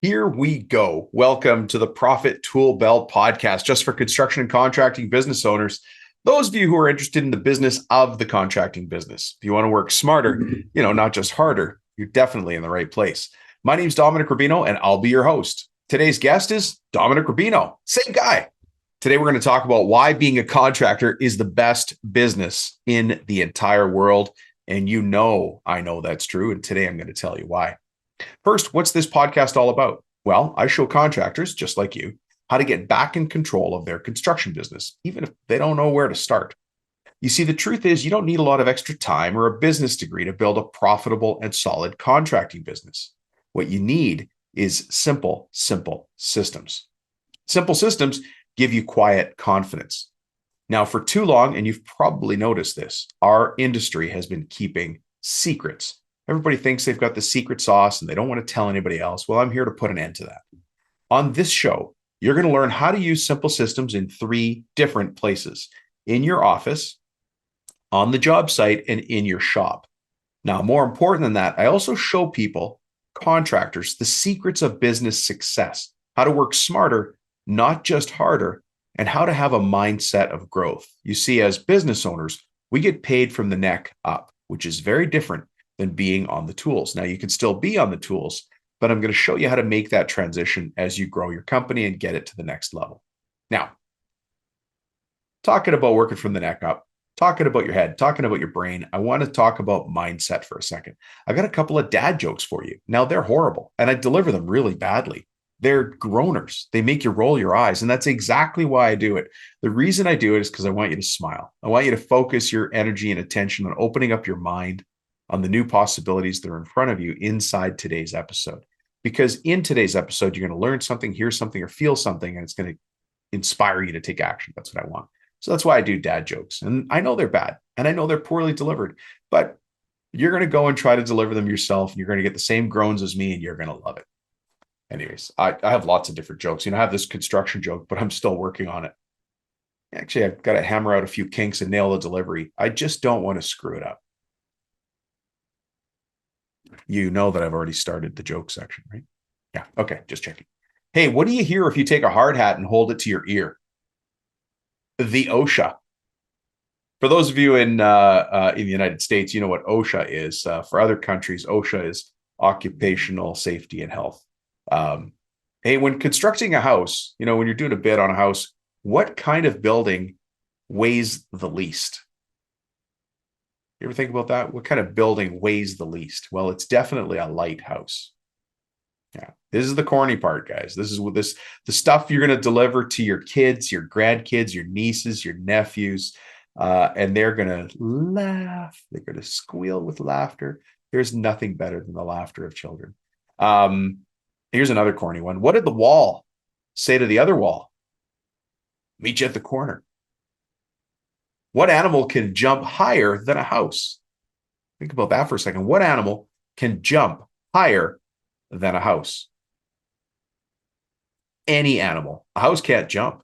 Here we go. Welcome to the Profit Tool Belt podcast, just for construction and contracting business owners. Those of you who are interested in the business of the contracting business. If you want to work smarter, not just harder, you're definitely in the right place. My name is Dominic Rubino, and I'll be your host. Today's guest is Dominic Rubino, same guy. Today, we're going to talk about why being a contractor is the best business in the entire world. And I know that's true. And today I'm going to tell you why. First, what's this podcast all about? Well, I show contractors, just like you, how to get back in control of their construction business, even if they don't know where to start. You see, the truth is you don't need a lot of extra time or a business degree to build a profitable and solid contracting business. What you need is simple systems. Simple systems give you quiet confidence. Now, for too long, and you've probably noticed this, our industry has been keeping secrets. Everybody thinks they've got the secret sauce and they don't want to tell anybody else. Well, I'm here to put an end to that. On this show, you're going to learn how to use simple systems in 3 different places: in your office, on the job site, and in your shop. Now, more important than that, I also show people, contractors, the secrets of business success, how to work smarter, not just harder, and how to have a mindset of growth. You see, as business owners, we get paid from the neck up, which is very different than being on the tools. Now, you can still be on the tools, but I'm going to show you how to make that transition as you grow your company and get it to the next level. Now, talking about working from the neck up, talking about your head, talking about your brain, I want to talk about mindset for a second. I got a couple of dad jokes for you. Now, they're horrible, and I deliver them really badly. They're groaners. They make you roll your eyes, and that's exactly why I do it. The reason I do it is because I want you to smile. I want you to focus your energy and attention on opening up your mind on the new possibilities that are in front of you inside today's episode. Because in today's episode, you're going to learn something, hear something, or feel something, and it's going to inspire you to take action. That's what I want. So that's why I do dad jokes. And I know they're bad, and I know they're poorly delivered, but you're going to go and try to deliver them yourself, and you're going to get the same groans as me, and you're going to love it. Anyways, I have lots of different jokes. I have this construction joke, but I'm still working on it. Actually, I've got to hammer out a few kinks and nail the delivery. I just don't want to screw it up. You know that I've already started the joke section, right? Yeah. Okay. Just checking. Hey, what do you hear if you take a hard hat and hold it to your ear? The OSHA. For those of you in the United States, you know what OSHA is. For other countries, OSHA is occupational safety and health. Hey, when constructing a house, when you're doing a bid on a house, what kind of building weighs the least? You ever think about that? What kind of building weighs the least? Well, it's definitely a lighthouse. Yeah, this is the corny part, guys. This is the stuff you're going to deliver to your kids, your grandkids, your nieces, your nephews, and they're going to laugh. They're going to squeal with laughter. There's nothing better than the laughter of children. Here's another corny one. What did the wall say to the other wall? Meet you at the corner. What animal can jump higher than a house? Think about that for a second. What animal can jump higher than a house? Any animal. A house can't jump.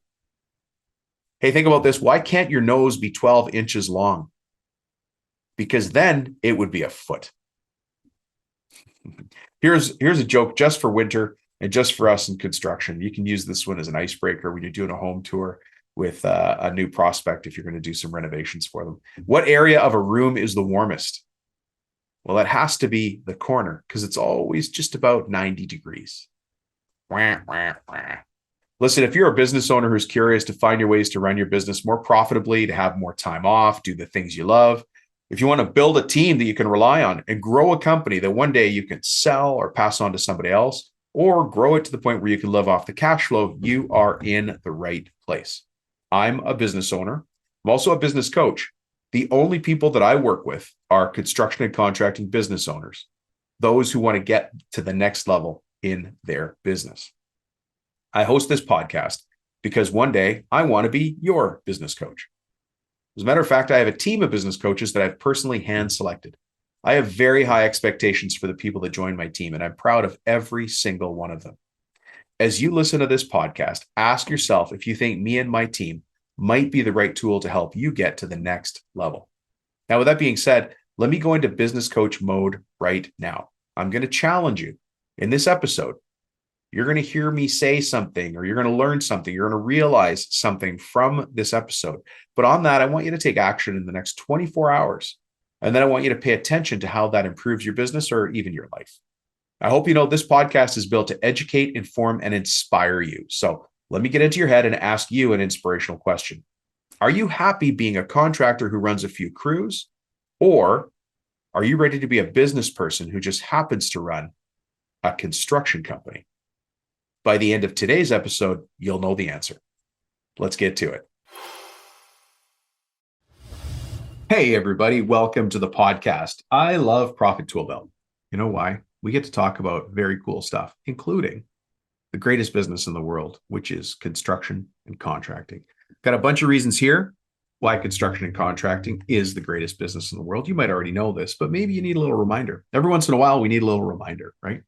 Hey, think about this. Why can't your nose be 12 inches long? Because then it would be a foot. Here's a joke just for winter and just for us in construction. You can use this one as an icebreaker when you're doing a home tour with a new prospect if you're going to do some renovations for them. What area of a room is the warmest? Well, it has to be the corner, because it's always just about 90 degrees. Listen, if you're a business owner who's curious to find your ways to run your business more profitably, to have more time off, do the things you love, if you want to build a team that you can rely on and grow a company that one day you can sell or pass on to somebody else, or grow it to the point where you can live off the cash flow, you are in the right place. I'm a business owner. I'm also a business coach. The only people that I work with are construction and contracting business owners, those who want to get to the next level in their business. I host this podcast because one day I want to be your business coach. As a matter of fact, I have a team of business coaches that I've personally hand-selected. I have very high expectations for the people that join my team, and I'm proud of every single one of them. As you listen to this podcast, ask yourself if you think me and my team might be the right tool to help you get to the next level. Now, with that being said, let me go into business coach mode right now. I'm going to challenge you in this episode You're going to hear me say something, or you're going to learn something. You're going to realize something from this episode. But on that, I want you to take action in the next 24 hours. And then I want you to pay attention to how that improves your business or even your life. I hope you know this podcast is built to educate, inform, and inspire you. So let me get into your head and ask you an inspirational question. Are you happy being a contractor who runs a few crews? Or are you ready to be a business person who just happens to run a construction company? By the end of today's episode, you'll know the answer. Let's get to it. Hey, everybody. Welcome to the podcast. I love Profit Tool Belt. You know why? We get to talk about very cool stuff, including the greatest business in the world, which is construction and contracting. Got a bunch of reasons here why construction and contracting is the greatest business in the world. You might already know this, but maybe you need a little reminder. Every once in a while, we need a little reminder, right?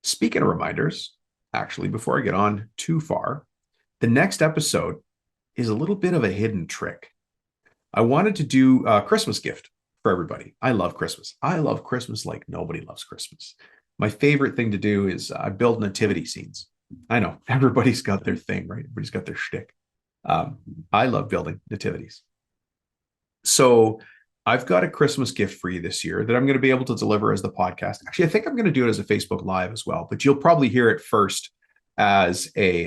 Speaking of reminders, actually, before I get on too far, the next episode is a little bit of a hidden trick. I wanted to do a Christmas gift for everybody. I love Christmas. I love Christmas like nobody loves Christmas. My favorite thing to do is I build nativity scenes. I know everybody's got their thing, right? Everybody's got their shtick. I love building nativities. So I've got a Christmas gift for you this year that I'm going to be able to deliver as the podcast. Actually, I think I'm going to do it as a Facebook Live as well, but you'll probably hear it first as a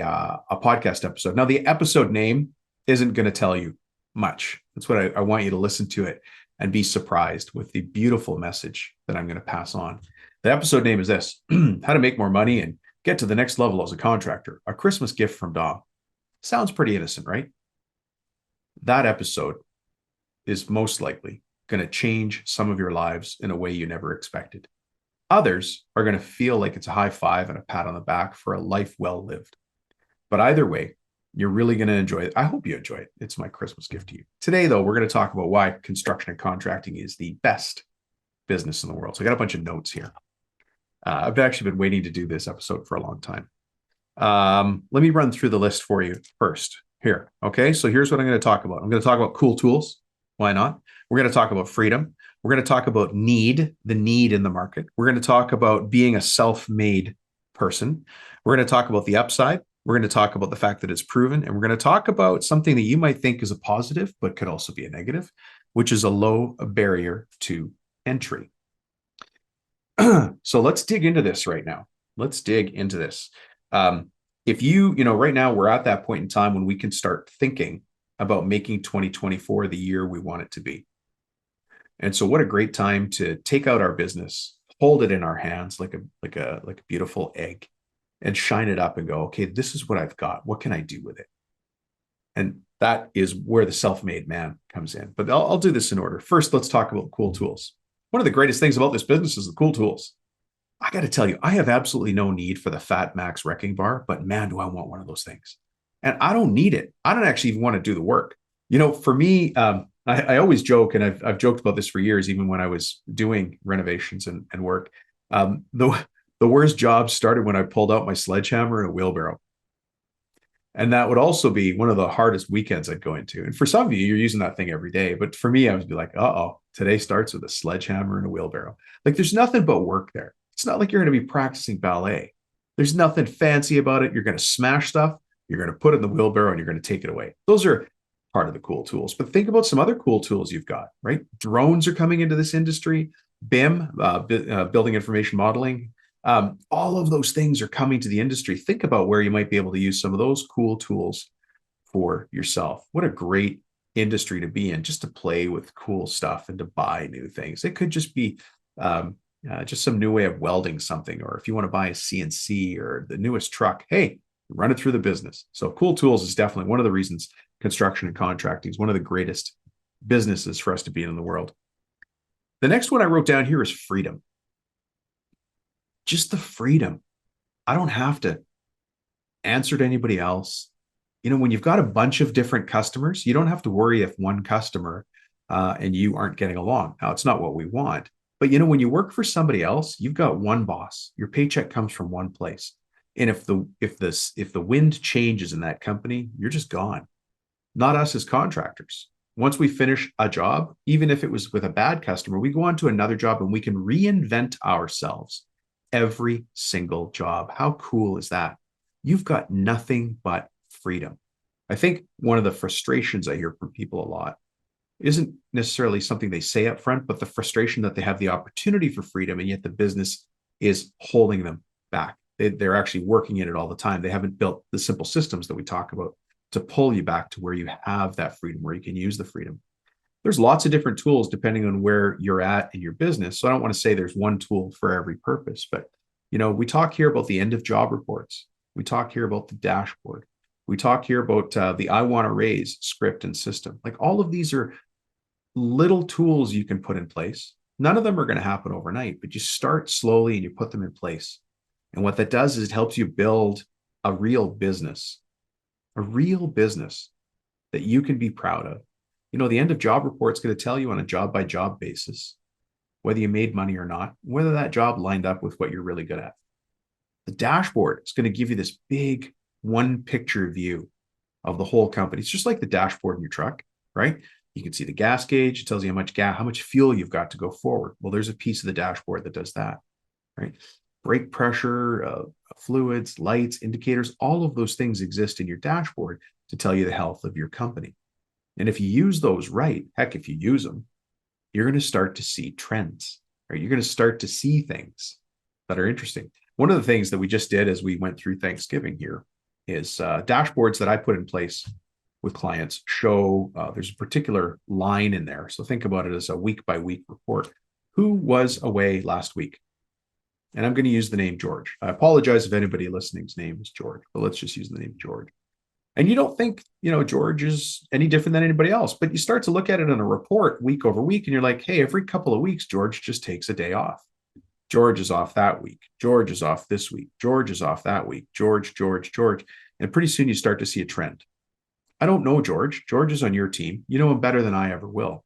podcast episode. Now, the episode name isn't going to tell you much. That's what I want you to listen to it and be surprised with the beautiful message that I'm going to pass on. The episode name is this: How to Make More Money and Get to the Next Level as a Contractor, a Christmas Gift from Dom. Sounds pretty innocent, right? That episode is most likely going to change some of your lives in a way you never expected. Others are going to feel like it's a high five and a pat on the back for a life well lived. But either way, you're really going to enjoy it. I hope you enjoy it. It's my Christmas gift to you. Today, though, we're going to talk about why construction and contracting is the best business in the world. So I got a bunch of notes here. I've actually been waiting to do this episode for a long time. Let me run through the list for you first here. Okay, so here's what I'm going to talk about. I'm going to talk about cool tools. Why not? We're going to talk about freedom. We're going to talk about the need in the market. We're going to talk about being a self-made person. We're going to talk about the upside. We're going to talk about the fact that it's proven. And we're going to talk about something that you might think is a positive, but could also be a negative, which is a low barrier to entry. So let's dig into this right now. Let's dig into this. If right now we're at that point in time when we can start thinking about making 2024 the year we want it to be. And so what a great time to take out our business, hold it in our hands like a beautiful egg, and shine it up and go, okay, this is what I've got. What can I do with it? And that is where the self-made man comes in. But I'll do this in order. First, let's talk about cool tools. One of the greatest things about this business is the cool tools. I got to tell you, I have absolutely no need for the Fat Max wrecking bar, but man, do I want one of those things. And I don't need it. I don't actually even want to do the work. For me, I always joke, and I've joked about this for years, even when I was doing renovations and work. The worst job started when I pulled out my sledgehammer and a wheelbarrow. And that would also be one of the hardest weekends I'd go into. And for some of you, you're using that thing every day. But for me, I would be like, today starts with a sledgehammer and a wheelbarrow. Like there's nothing but work there. It's not like you're going to be practicing ballet. There's nothing fancy about it. You're going to smash stuff. You're going to put it in the wheelbarrow and you're going to take it away. Those are part of the cool tools. But think about some other cool tools you've got, right? Drones are coming into this industry. BIM, building information modeling. All of those things are coming to the industry. Think about where you might be able to use some of those cool tools for yourself. What a great industry to be in, just to play with cool stuff and to buy new things. It could just be just some new way of welding something, or if you want to buy a CNC or the newest truck, hey, run it through the business. So cool tools is definitely one of the reasons construction and contracting is one of the greatest businesses for us to be in the world. The next one I wrote down here is freedom. Just the freedom. I don't have to answer to anybody else. When you've got a bunch of different customers, you don't have to worry if one customer and you aren't getting along. Now, it's not what we want. But when you work for somebody else, you've got one boss. Your paycheck comes from one place. And if the wind changes in that company, you're just gone. Not us as contractors. Once we finish a job, even if it was with a bad customer, we go on to another job and we can reinvent ourselves every single job. How cool is that? You've got nothing but freedom. I think one of the frustrations I hear from people a lot isn't necessarily something they say up front, but the frustration that they have the opportunity for freedom, and yet the business is holding them back. They're actually working in it all the time. They haven't built the simple systems that we talk about to pull you back to where you have that freedom, where you can use the freedom. There's lots of different tools depending on where you're at in your business. So I don't want to say there's one tool for every purpose, but we talk here about the end of job reports. We talk here about the dashboard. We talk here about the I want to raise script and system. Like, all of these are little tools you can put in place. None of them are going to happen overnight, but you start slowly and you put them in place. And what that does is it helps you build a real business that you can be proud of. The end of job report is going to tell you on a job by job basis whether you made money or not, whether that job lined up with what you're really good at. The dashboard is going to give you this big one picture view of the whole company. It's just like the dashboard in your truck, right? You can see the gas gauge. It tells you how much fuel you've got to go forward. Well, there's a piece of the dashboard that does that, right? Brake pressure, fluids, lights, indicators, all of those things exist in your dashboard to tell you the health of your company. And if you use those right, heck, if you use them, you're going to start to see trends, right? You're going to start to see things that are interesting. One of the things that we just did as we went through Thanksgiving here is dashboards that I put in place with clients show there's a particular line in there. So think about it as a week by week report. Who was away last week? And I'm going to use the name George. I apologize if anybody listening's name is George, but let's just use the name George. And you don't think, George is any different than anybody else, but you start to look at it in a report week over week, and you're like, hey, every couple of weeks, George just takes a day off. George is off that week. George is off this week. George is off that week. George. And pretty soon you start to see a trend. I don't know George. George is on your team. You know him better than I ever will.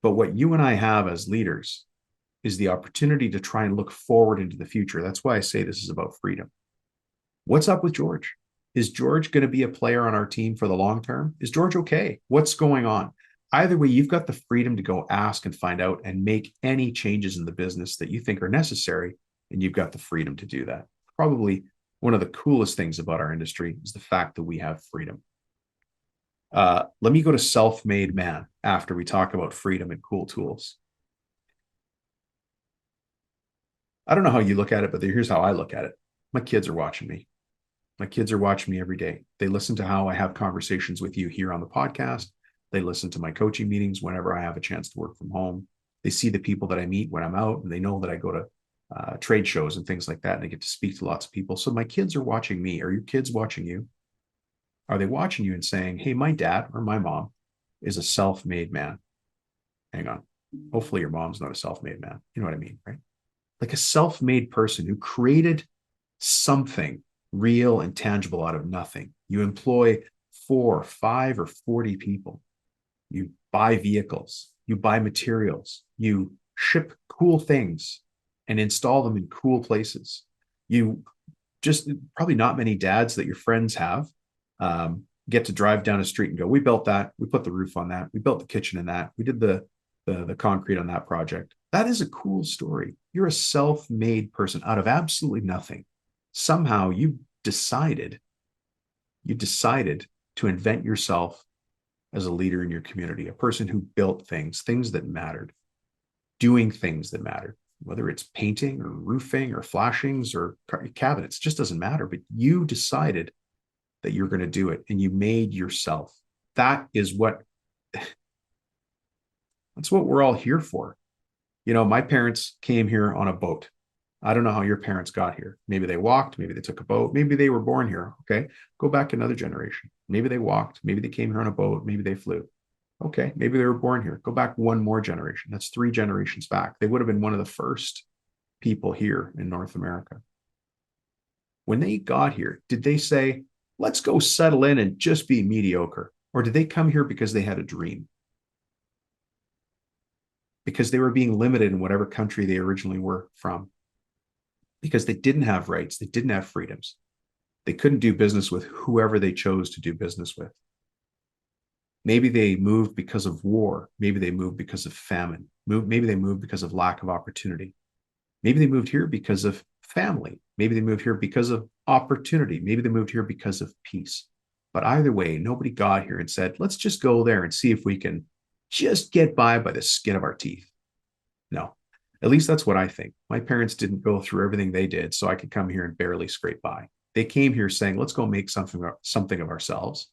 But what you and I have as leaders is the opportunity to try and look forward into the future. That's why I say this is about freedom. What's up with George? Is George going to be a player on our team for the long term? Is George okay? What's going on? Either way, you've got the freedom to go ask and find out and make any changes in the business that you think are necessary, and you've got the freedom to do that. Probably one of the coolest things about our industry is the fact that we have freedom. Let me go to self-made man after we talk about freedom and cool tools. I don't know how you look at it, but here's how I look at it. My kids are watching me. My kids are watching me every day. They listen to how I have conversations with you here on the podcast. They listen to my coaching meetings whenever I have a chance to work from home. They see the people that I meet when I'm out, and they know that I go to trade shows and things like that, and I get to speak to lots of people. So my kids are watching me. Are your kids watching you? Are they watching you and saying, hey, my dad or my mom is a self-made man? Hang on. Hopefully your mom's not a self-made man. You know what I mean, right? Like a self-made person who created something real and tangible out of nothing. You employ 4, 5, or 40 people. You buy vehicles. You buy materials. You ship cool things and install them in cool places. You just, probably not many dads that your friends have get to drive down a street and go, we built that. We put the roof on that. We built the kitchen in that. We did the concrete on that project. That is a cool story. You're a self-made person out of absolutely nothing. Somehow you decided to invent yourself as a leader in your community, a person who built things that mattered, doing things that mattered, whether it's painting or roofing or flashings or cabinets, just doesn't matter. But you decided that you're going to do it, and you made yourself. That's what we're all here for. My parents came here on a boat. I don't know how your parents got here. Maybe they walked, maybe they took a boat, maybe they were born here. Okay. Go back another generation. Maybe they walked, maybe they came here on a boat, maybe they flew. Okay. Maybe they were born here. Go back one more generation. That's 3 generations back. They would have been one of the first people here in North America. When they got here, did they say, let's go settle in and just be mediocre? Or did they come here because they had a dream? Because they were being limited in whatever country they originally were from. Because they didn't have rights, they didn't have freedoms. They couldn't do business with whoever they chose to do business with. Maybe they moved because of war. Maybe they moved because of famine. Maybe they moved because of lack of opportunity. Maybe they moved here because of family. Maybe they moved here because of opportunity. Maybe they moved here because of peace. But either way, nobody got here and said, let's just go there and see if we can just get by the skin of our teeth. No, at least that's what I think. My parents didn't go through everything they did so I could come here and barely scrape by. They came here saying, let's go make something of ourselves.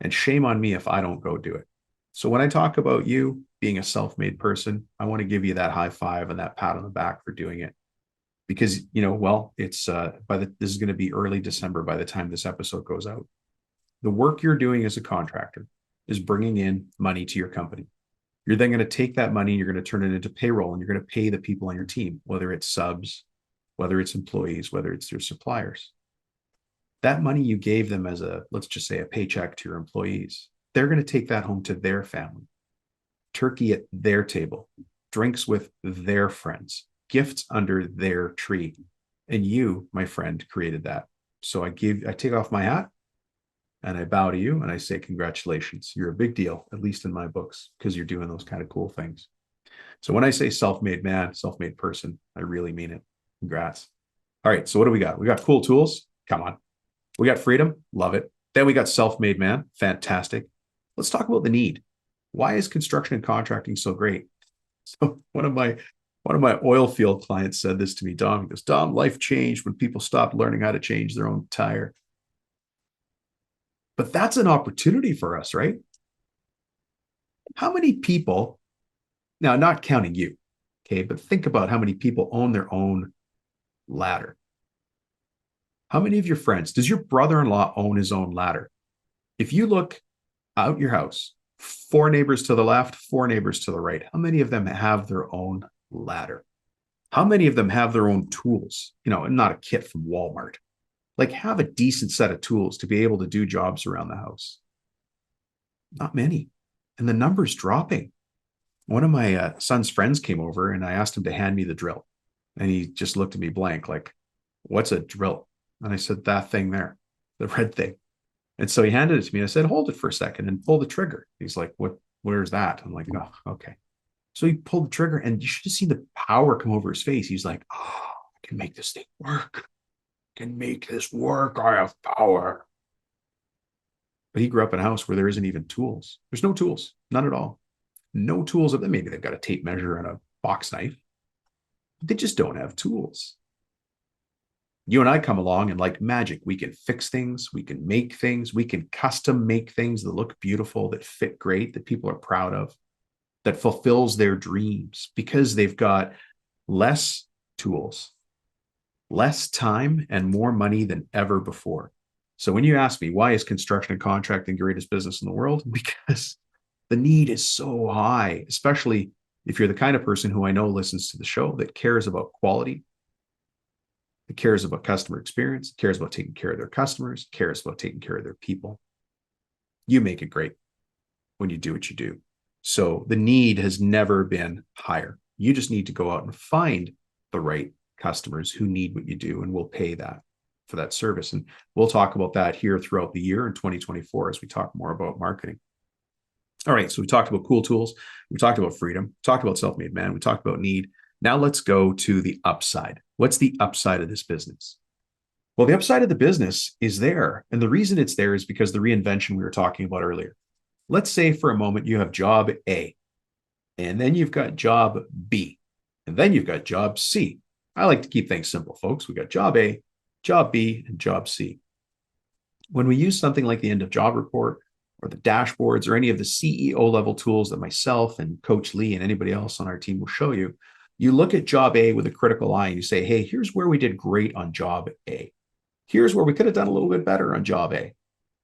And shame on me if I don't go do it. So when I talk about you being a self-made person, I want to give you that high five and that pat on the back for doing it. Because, it's this is going to be early December by the time this episode goes out. The work you're doing as a contractor is bringing in money to your company. You're then going to take that money and you're going to turn it into payroll, and you're going to pay the people on your team, whether it's subs, whether it's employees, whether it's your suppliers. That money you gave them as let's just say a paycheck to your employees, they're going to take that home to their family. Turkey at their table, drinks with their friends, gifts under their tree. And you, my friend, created that. So I take off my hat and I bow to you and I say, congratulations. You're a big deal, at least in my books, because you're doing those kind of cool things. So when I say self-made man, self-made person, I really mean it. Congrats. All right. So what do we got? We got cool tools. Come on. We got freedom. Love it. Then we got self-made man. Fantastic. Let's talk about the need. Why is construction and contracting so great? So one of my oil field clients said this to me, Dom. He goes, Dom, life changed when people stopped learning how to change their own tire. But that's an opportunity for us, right? How many people, now not counting you, okay, but think about how many people own their own ladder. How many of your friends, does your brother-in-law own his own ladder? If you look out your house, 4 neighbors to the left, 4 neighbors to the right, how many of them have their own ladder? How many of them have their own tools? And not a kit from Walmart. Like, have a decent set of tools to be able to do jobs around the house. Not many. And the number's dropping. One of my son's friends came over and I asked him to hand me the drill. And he just looked at me blank, like, what's a drill? And I said, that thing there, the red thing. And so he handed it to me. I said, hold it for a second and pull the trigger. He's like, where's that? I'm like, oh, okay. So he pulled the trigger and you should have seen the power come over his face. He's like, oh, I can make this thing work. Can make this work. I have power. But he grew up in a house where there isn't even tools. There's no tools, none at all. No tools. Maybe they've got a tape measure and a box knife. But they just don't have tools. You and I come along and like magic, we can fix things, we can make things, we can custom make things that look beautiful, that fit great, that people are proud of, that fulfills their dreams because they've got less tools, less time, and more money than ever before. So when you ask me, why is construction and contracting the greatest business in the world? Because the need is so high, especially if you're the kind of person who I know listens to the show that cares about quality, that cares about customer experience, cares about taking care of their customers, cares about taking care of their people. You make it great when you do what you do. So the need has never been higher. You just need to go out and find the right customers who need what you do, and we'll pay that for that service. And we'll talk about that here throughout the year in 2024 as we talk more about marketing. All right, so we talked about cool tools, we talked about freedom, we talked about self-made man, we talked about need. Now let's go to the upside. What's the upside of this business? Well, the upside of the business is there. And the reason it's there is because the reinvention we were talking about earlier. Let's say for a moment you have job A, and then you've got job B, and then you've got job C. I like to keep things simple, folks. We got job A, job B, and job C. When we use something like the end of job report or the dashboards or any of the CEO level tools that myself and Coach Lee and anybody else on our team will show you, you look at job A with a critical eye and you say, hey, here's where we did great on job A. Here's where we could have done a little bit better on job A,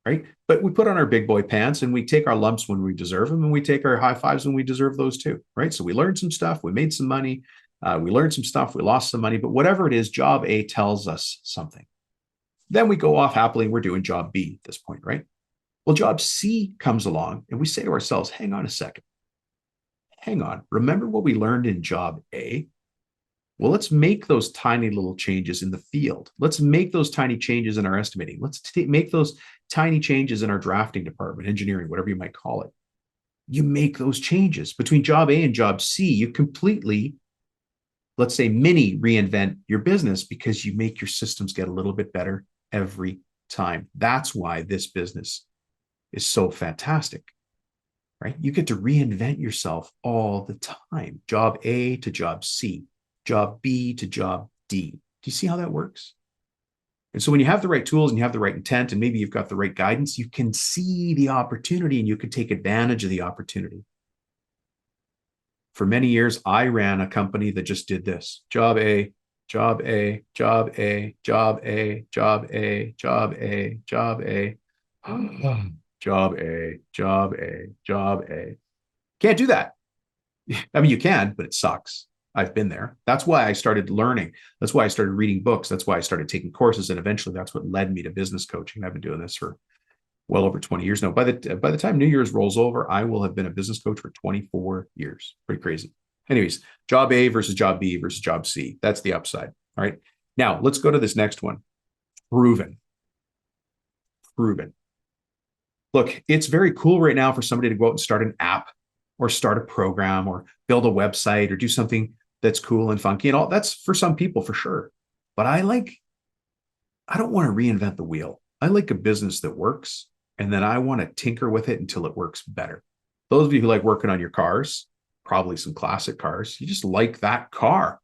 right? But we put on our big boy pants and we take our lumps when we deserve them, and we take our high fives when we deserve those too, right? So we learned some stuff, we made some money, we learned some stuff, we lost some money, but whatever it is, job A tells us something. Then we go off happily and we're doing job B at this point, right? Well, job C comes along and we say to ourselves, hang on a second. Hang on, remember what we learned in job A? Well, let's make those tiny little changes in the field. Let's make those tiny changes in our estimating. Let's make those tiny changes in our drafting department, engineering, whatever you might call it. You make those changes between job A and job C. You completely let's say mini reinvent your business because you make your systems get a little bit better every time. That's why this business is so fantastic, right? You get to reinvent yourself all the time. Job A to job C, job B to job D. Do you see how that works? And so when you have the right tools and you have the right intent and maybe you've got the right guidance, you can see the opportunity and you can take advantage of the opportunity. For many years, I ran a company that just did this: job A, job A, job A, job A, job A, job A, job A, job A, job A, job A. Can't do that. I mean, you can, but it sucks. I've been there. That's why I started learning. That's why I started reading books. That's why I started taking courses. And eventually that's what led me to business coaching. I've been doing this for well over 20 years now. By the time New Year's rolls over, I will have been a business coach for 24 years. Pretty crazy. Anyways, job A versus job B versus job C. That's the upside. All right. Now let's go to this next one. Proven. Proven. Look, it's very cool right now for somebody to go out and start an app or start a program or build a website or do something that's cool and funky and all. That's for some people for sure. But I don't want to reinvent the wheel. I like a business that works, and then I want to tinker with it until it works better. Those of you who like working on your cars, probably some classic cars, you just like that car.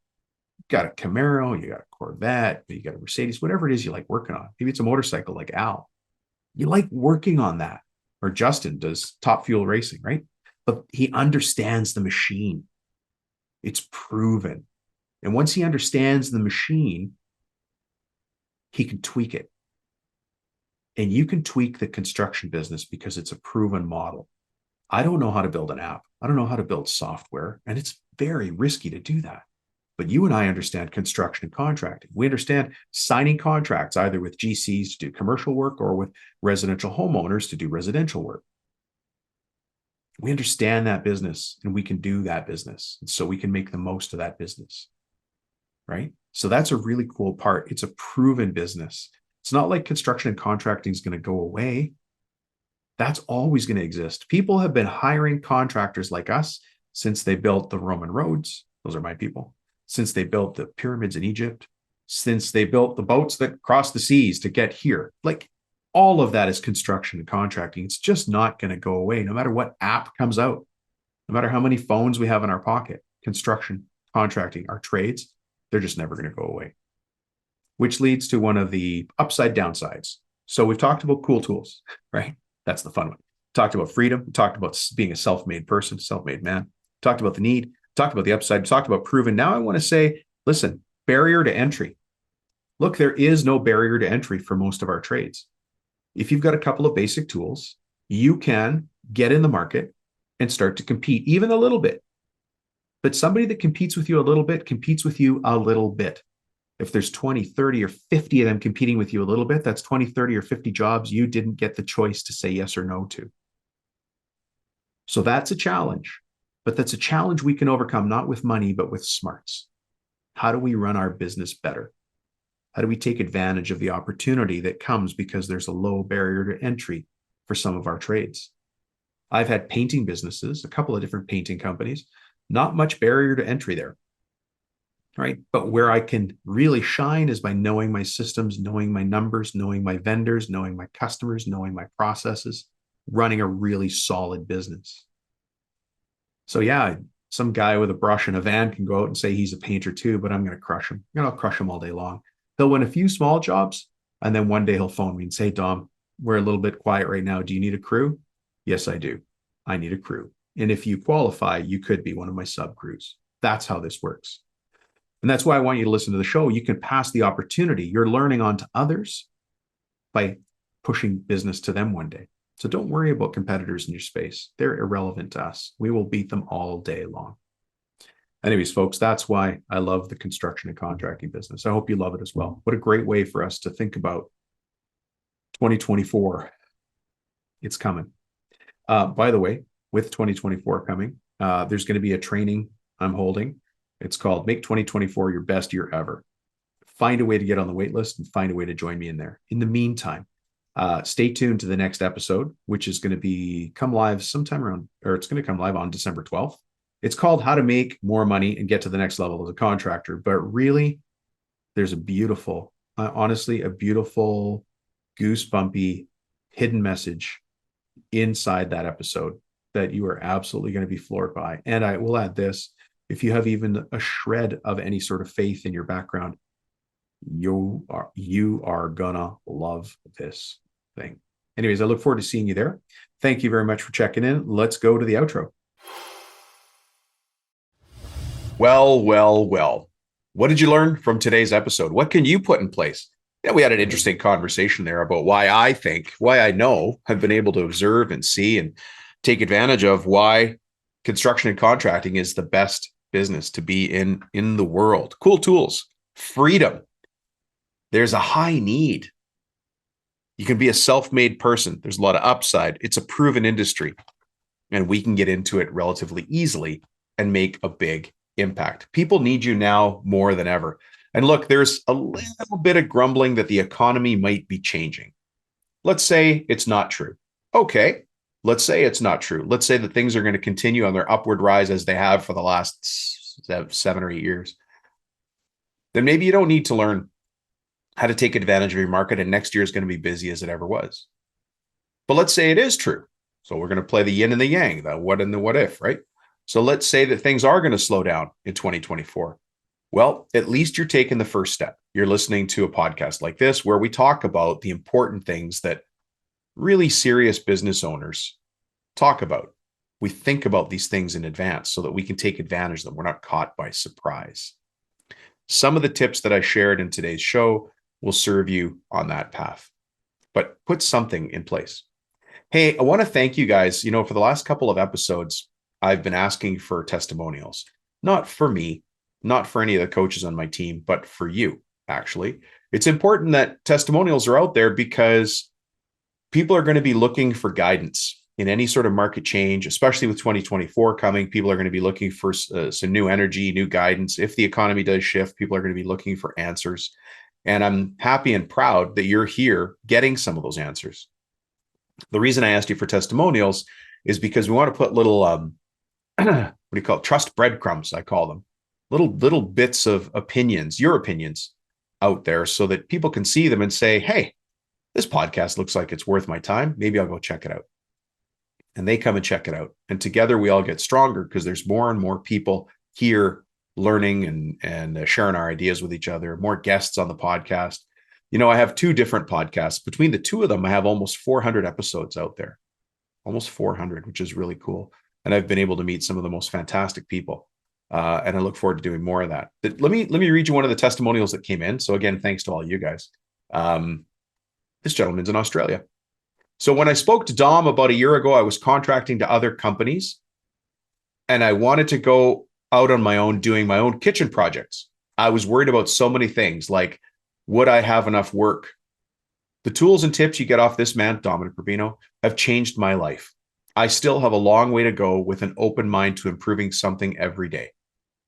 You got a Camaro, you got a Corvette, you got a Mercedes, whatever it is you like working on. Maybe it's a motorcycle like Al. You like working on that. Or Justin does Top Fuel Racing, right? But he understands the machine. It's proven. And once he understands the machine, he can tweak it. And you can tweak the construction business because it's a proven model. I don't know how to build an app. I don't know how to build software. And it's very risky to do that. But you and I understand construction and contracting. We understand signing contracts either with GCs to do commercial work or with residential homeowners to do residential work. We understand that business and we can do that business. And so we can make the most of that business, right? So that's a really cool part. It's a proven business. It's not like construction and contracting is going to go away. That's always going to exist. People have been hiring contractors like us since they built the Roman roads. Those are my people. Since they built the pyramids in Egypt, since they built the boats that cross the seas to get here. Like all of that is construction and contracting. It's just not going to go away no matter what app comes out, no matter how many phones we have in our pocket. Construction, contracting, our trades, they're just never going to go away. Which leads to one of the upside downsides. So we've talked about cool tools, right? That's the fun one. Talked about freedom. We talked about being a self-made person, self-made man. Talked about the need. Talked about the upside. Talked about proven. Now I want to say, listen, barrier to entry. Look, there is no barrier to entry for most of our trades. If you've got a couple of basic tools, you can get in the market and start to compete even a little bit. But somebody that competes with you a little bit competes with you a little bit. If there's 20, 30, or 50 of them competing with you a little bit, that's 20, 30, or 50 jobs you didn't get the choice to say yes or no to. So that's a challenge, but that's a challenge we can overcome, not with money, but with smarts. How do we run our business better? How do we take advantage of the opportunity that comes because there's a low barrier to entry for some of our trades? I've had painting businesses, a couple of different painting companies, not much barrier to entry there. Right. But where I can really shine is by knowing my systems, knowing my numbers, knowing my vendors, knowing my customers, knowing my processes, running a really solid business. So yeah, some guy with a brush and a van can go out and say he's a painter too, but I'm going to crush him. I'll crush him all day long. He'll win a few small jobs. And then one day he'll phone me and say, Dom, we're a little bit quiet right now. Do you need a crew? Yes, I do. I need a crew. And if you qualify, you could be one of my sub crews. That's how this works. And that's why I want you to listen to the show. You can pass the opportunity. You're learning on to others by pushing business to them one day. So don't worry about competitors in your space. They're irrelevant to us. We will beat them all day long. Anyways, folks, that's why I love the construction and contracting business. I hope you love it as well. What a great way for us to think about 2024. It's coming. By the way, with 2024 coming, there's going to be a training I'm holding. It's called Make 2024 Your Best Year Ever. Find a way to get on the wait list and find a way to join me in there. In the meantime, stay tuned to the next episode, which is going to come live sometime around, or it's going to come live on December 12th. It's called How to Make More Money and Get to the Next Level as a Contractor. But really, there's a beautiful, honestly, a beautiful, goosebumpy hidden message inside that episode that you are absolutely going to be floored by. And I will add this: if you have even a shred of any sort of faith in your background, you are gonna love this thing. Anyways, I look forward to seeing you there. Thank you very much for checking in. Let's go to the outro. Well, well, well. What did you learn from today's episode? What can you put in place? Yeah, we had an interesting conversation there about why I know, have been able to observe and see and take advantage of why construction and contracting is the best business to be in the world. Cool tools, freedom. There's a high need. You can be a self-made person. There's a lot of upside. It's a proven industry, and we can get into it relatively easily and make a big impact. People need you now more than ever. And look, there's a little bit of grumbling that the economy might be changing. Let's say it's not true. Okay, let's say it's not true. Let's say that things are going to continue on their upward rise as they have for the last 7 or 8 years. Then maybe you don't need to learn how to take advantage of your market, and next year is going to be busy as it ever was. But let's say it is true. So we're going to play the yin and the yang, the what and the what if, right? So let's say that things are going to slow down in 2024. Well, at least you're taking the first step. You're listening to a podcast like this where we talk about the important things that really serious business owners talk about. We think about these things in advance so that we can take advantage of them. We're not caught by surprise. Some of the tips that I shared in today's show will serve you on that path, but put something in place. Hey, I want to thank you guys. You know, for the last couple of episodes, I've been asking for testimonials, not for me, not for any of the coaches on my team, but for you, actually. It's important that testimonials are out there because people are going to be looking for guidance in any sort of market change, especially with 2024 coming. People are going to be looking for some new energy, new guidance. If the economy does shift, people are going to be looking for answers. And I'm happy and proud that you're here getting some of those answers. The reason I asked you for testimonials is because we want to put little, what do you call it? Trust breadcrumbs, I call them. Little bits of opinions, your opinions out there so that people can see them and say, hey, this podcast looks like it's worth my time. Maybe I'll go check it out. And they come and check it out. And together we all get stronger because there's more and more people here learning and sharing our ideas with each other, more guests on the podcast. You know, I have 2 different podcasts. Between the 2 of them, I have almost 400 episodes out there, almost 400, which is really cool. And I've been able to meet some of the most fantastic people. And I look forward to doing more of that. But let me read you one of the testimonials that came in. So again, thanks to all you guys. This gentleman's in Australia. So when I spoke to Dom about a year ago, I was contracting to other companies and I wanted to go out on my own doing my own kitchen projects. I was worried about so many things like, would I have enough work? The tools and tips you get off this man, Dominic Rubino, have changed my life. I still have a long way to go with an open mind to improving something every day.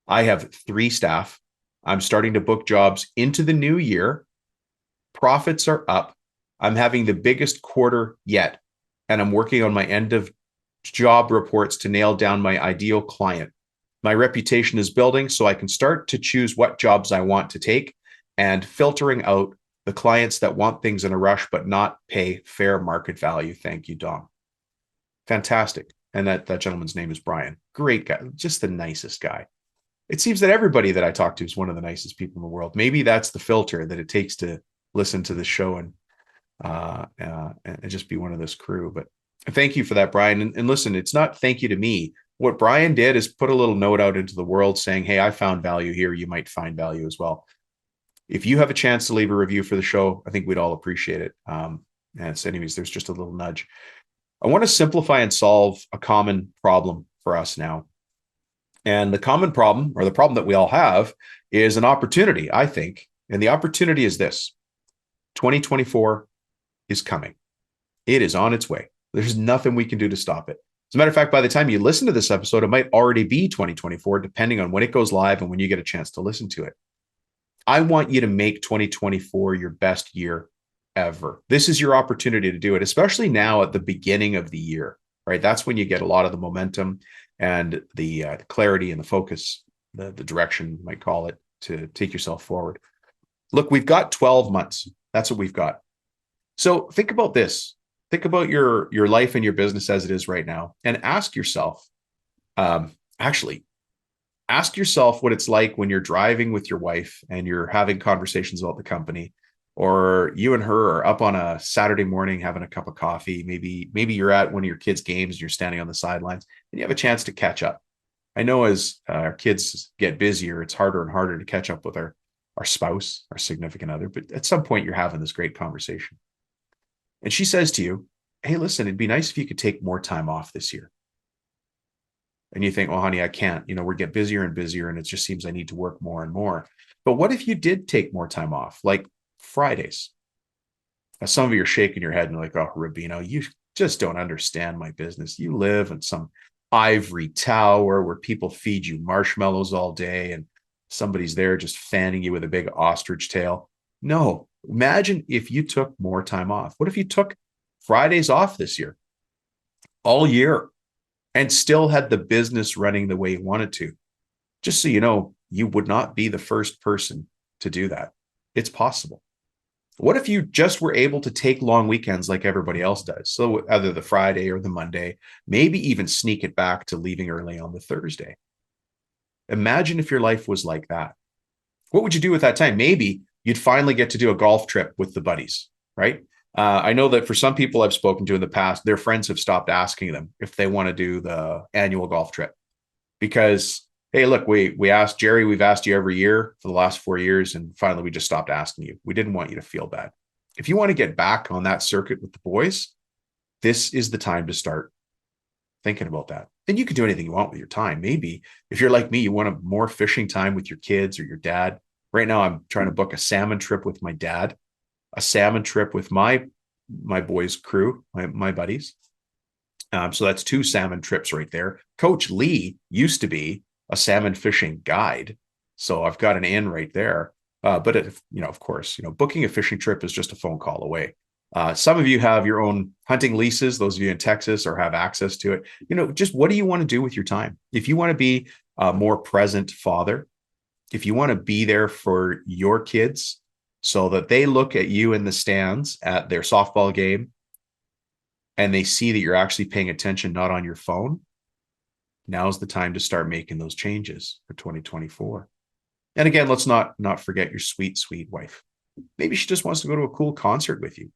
I have 3 staff. I'm starting to book jobs into the new year. Profits are up. I'm having the biggest quarter yet, and I'm working on my end of job reports to nail down my ideal client. My reputation is building, so I can start to choose what jobs I want to take and filtering out the clients that want things in a rush but not pay fair market value. Thank you, Dom. Fantastic. And that gentleman's name is Brian. Great guy, just the nicest guy. It seems that everybody that I talk to is one of the nicest people in the world. Maybe that's the filter that it takes to listen to the show and just be one of this crew. But thank you for that, Brian. And listen, it's not thank you to me. What Brian did is put a little note out into the world saying, hey, I found value here. You might find value as well. If you have a chance to leave a review for the show, I think we'd all appreciate it. And so anyways, there's just a little nudge. I want to simplify and solve a common problem for us now. And the common problem, or the problem that we all have, is an opportunity, I think. And the opportunity is this: 2024 is coming. It is on its way. There's nothing we can do to stop it. As a matter of fact, by the time you listen to this episode, it might already be 2024, depending on when it goes live and when you get a chance to listen to it. I want you to make 2024 your best year ever. This is your opportunity to do it, especially now at the beginning of the year, right? That's when you get a lot of the momentum and the clarity and the focus, the direction, you might call it, to take yourself forward. Look, we've got 12 months. That's what we've got. So think about this. Think about your life and your business as it is right now, and ask yourself, actually, ask yourself what it's like when you're driving with your wife and you're having conversations about the company, or you and her are up on a Saturday morning having a cup of coffee. Maybe you're at one of your kids' games and you're standing on the sidelines and you have a chance to catch up. I know as our kids get busier, it's harder and harder to catch up with our spouse, our significant other, but at some point you're having this great conversation. And she says to you, hey, listen, it'd be nice if you could take more time off this year. And you think, well, honey, I can't. We get busier and busier, and it just seems I need to work more and more. But what if you did take more time off, like Fridays? Now, some of you are shaking your head and like, oh, Rubino, you just don't understand my business. You live in some ivory tower where people feed you marshmallows all day and somebody's there just fanning you with a big ostrich tail. No, imagine if you took more time off. What if you took Fridays off this year, all year, and still had the business running the way you wanted to? Just so you know, you would not be the first person to do that. It's possible. What if you just were able to take long weekends like everybody else does? So either the Friday or the Monday, maybe even sneak it back to leaving early on the Thursday. Imagine if your life was like that. What would you do with that time? Maybe you'd finally get to do a golf trip with the buddies, right? I know that for some people I've spoken to in the past, their friends have stopped asking them if they want to do the annual golf trip because, hey, look, we asked Jerry, we've asked you every year for the last 4 years, and finally we just stopped asking you. We didn't want you to feel bad. If you want to get back on that circuit with the boys, this is the time to start thinking about that. Then you can do anything you want with your time. Maybe if you're like me, you want more fishing time with your kids or your dad. Right now, I'm trying to book a salmon trip with my dad, a salmon trip with my boys' crew, my buddies. So that's 2 salmon trips right there. Coach Lee used to be a salmon fishing guide, so I've got an in right there. But of course, booking a fishing trip is just a phone call away. Some of you have your own hunting leases, those of you in Texas, or have access to it. Just what do you want to do with your time? If you want to be a more present father, if you want to be there for your kids so that they look at you in the stands at their softball game and they see that you're actually paying attention, not on your phone, now's the time to start making those changes for 2024. And again, let's not forget your sweet, sweet wife. Maybe she just wants to go to a cool concert with you.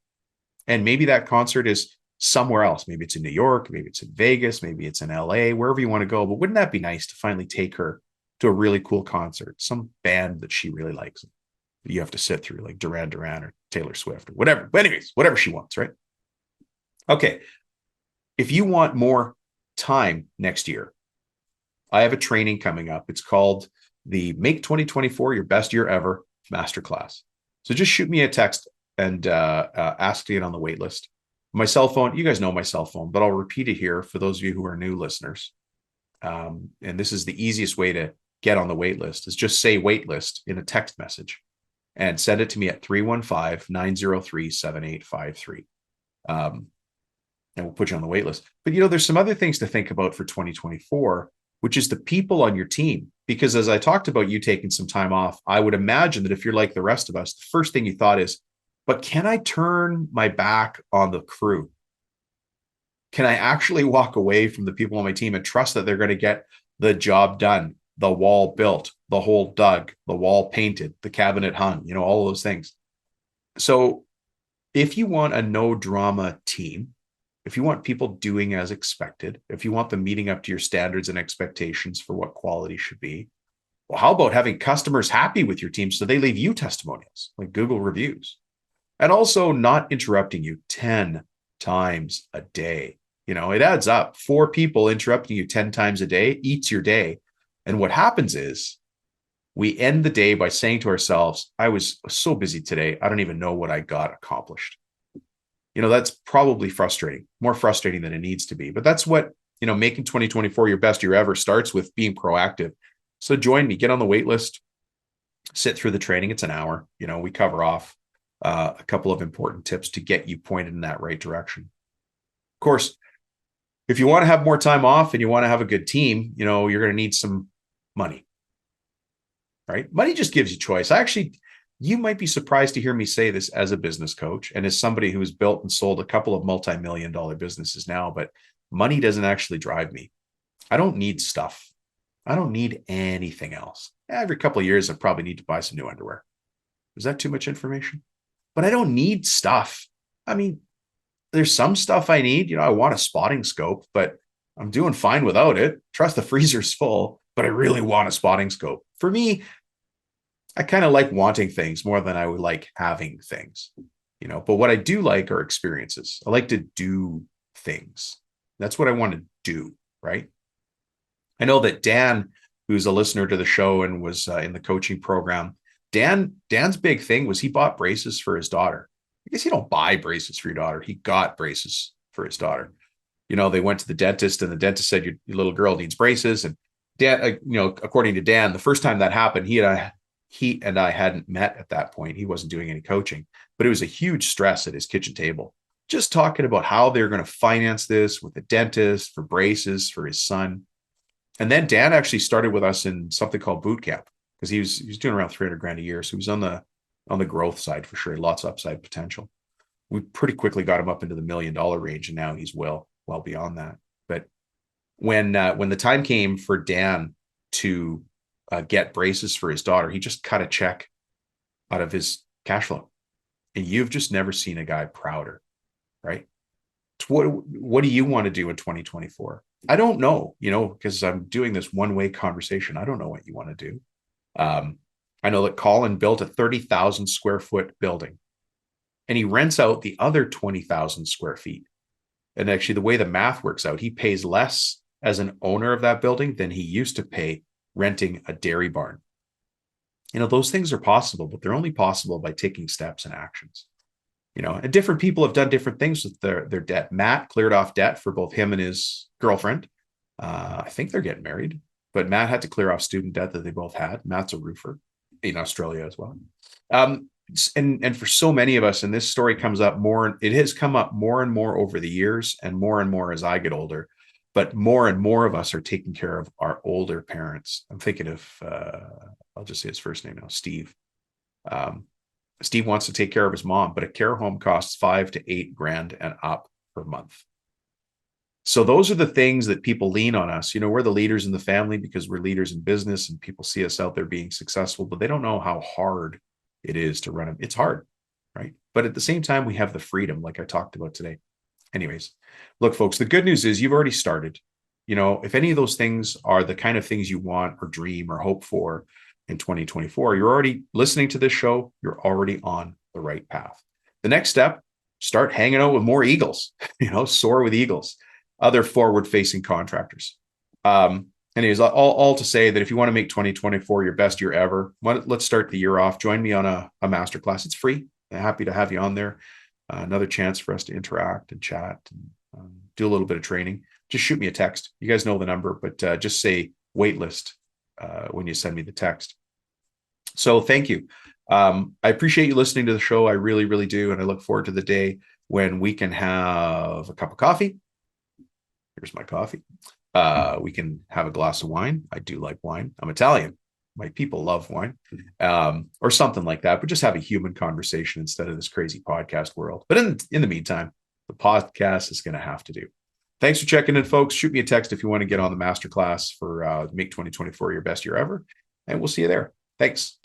And maybe that concert is somewhere else. Maybe it's in New York, maybe it's in Vegas, maybe it's in LA, wherever you want to go. But wouldn't that be nice to finally take her to a really cool concert, some band that she really likes? You have to sit through, like Duran Duran or Taylor Swift or whatever. But anyways, whatever she wants, right? Okay. If you want more time next year, I have a training coming up. It's called the Make 2024 Your Best Year Ever Masterclass. So just shoot me a text and ask to get on the wait list. My cell phone, you guys know my cell phone, but I'll repeat it here for those of you who are new listeners. And this is the easiest way to get on the wait list, is just say wait list in a text message and send it to me at 315-903-7853. And we'll put you on the wait list. But there's some other things to think about for 2024, which is the people on your team. Because as I talked about you taking some time off, I would imagine that if you're like the rest of us, the first thing you thought is, but can I turn my back on the crew? Can I actually walk away from the people on my team and trust that they're going to get the job done, the wall built, the hole dug, the wall painted, the cabinet hung, all of those things. So if you want a no drama team, if you want people doing as expected, if you want them meeting up to your standards and expectations for what quality should be, well, how about having customers happy with your team so they leave you testimonials like Google reviews? And also not interrupting you 10 times a day. It adds up. 4 people interrupting you 10 times a day eats your day. And what happens is we end the day by saying to ourselves, I was so busy today, I don't even know what I got accomplished. That's probably frustrating, more frustrating than it needs to be. But that's what, making 2024 your best year ever starts with being proactive. So join me, get on the wait list, sit through the training. It's an hour. We cover off a couple of important tips to get you pointed in that right direction. Of course, if you want to have more time off and you want to have a good team, you're going to need some money, right? Money just gives you choice. You might be surprised to hear me say this as a business coach and as somebody who's built and sold a couple of multi-million-dollar businesses now, but money doesn't actually drive me. I don't need stuff. I don't need anything else. Every couple of years, I probably need to buy some new underwear. Is that too much information? But I don't need stuff. I mean, there's some stuff I need. I want a spotting scope, but I'm doing fine without it. Trust the freezer's full, but I really want a spotting scope. For me, I kind of like wanting things more than I would like having things, but what I do like are experiences. I like to do things. That's what I want to do, right? I know that Dan, who's a listener to the show and was in the coaching program, Dan's big thing was he bought braces for his daughter. I guess you don't buy braces for your daughter. He got braces for his daughter. They went to the dentist and the dentist said, your little girl needs braces. And Dan, according to Dan, the first time that happened, he and I hadn't met at that point. He wasn't doing any coaching, but it was a huge stress at his kitchen table, just talking about how they're going to finance this with the dentist for braces for his son. And then Dan actually started with us in something called boot camp because he was doing around 300 grand a year. So he was on the growth side for sure. Lots of upside potential. We pretty quickly got him up into the $1 million range, and now he's well beyond that. But when the time came for Dan to get braces for his daughter, he just cut a check out of his cash flow. And you've just never seen a guy prouder, right? What do you want to do in 2024? I don't know, because I'm doing this one-way conversation. I don't know what you want to do. I know that Colin built a 30,000 square foot building and he rents out the other 20,000 square feet. And actually the way the math works out, he pays less as an owner of that building than he used to pay renting a dairy barn. Those things are possible, but they're only possible by taking steps and actions. And different people have done different things with their debt. Matt cleared off debt for both him and his girlfriend. I think they're getting married, but Matt had to clear off student debt that they both had. Matt's a roofer in Australia as well. And for so many of us, and this story comes up more, it has come up more and more over the years and more as I get older, but more and more of us are taking care of our older parents. I'm thinking of, I'll just say his first name now, Steve. Steve wants to take care of his mom, but a care home costs $5,000 to $8,000 and up per month. So those are the things that people lean on us. We're the leaders in the family because we're leaders in business and people see us out there being successful, but they don't know how hard it is to run them. It's hard, right? But at the same time, we have the freedom like I talked about today. Anyways, look, folks, the good news is you've already started. If any of those things are the kind of things you want or dream or hope for in 2024, you're already listening to this show. You're already on the right path. The next step, start hanging out with more eagles, soar with eagles, other forward-facing contractors. Anyways, all to say that if you want to make 2024 your best year ever, let's start the year off. Join me on a masterclass. It's free. I'm happy to have you on there. Another chance for us to interact and chat and do a little bit of training. Just shoot me a text. You guys know the number, but just say waitlist when you send me the text. So thank you. I appreciate you listening to the show. I really, really do. And I look forward to the day when we can have a cup of coffee. Here's my coffee. We can have a glass of wine. I do like wine. I'm Italian. My people love wine, or something like that, but just have a human conversation instead of this crazy podcast world. But in the meantime, the podcast is going to have to do. Thanks for checking in, folks. Shoot me a text if you want to get on the masterclass for Make 2024 your best year ever. And we'll see you there. Thanks.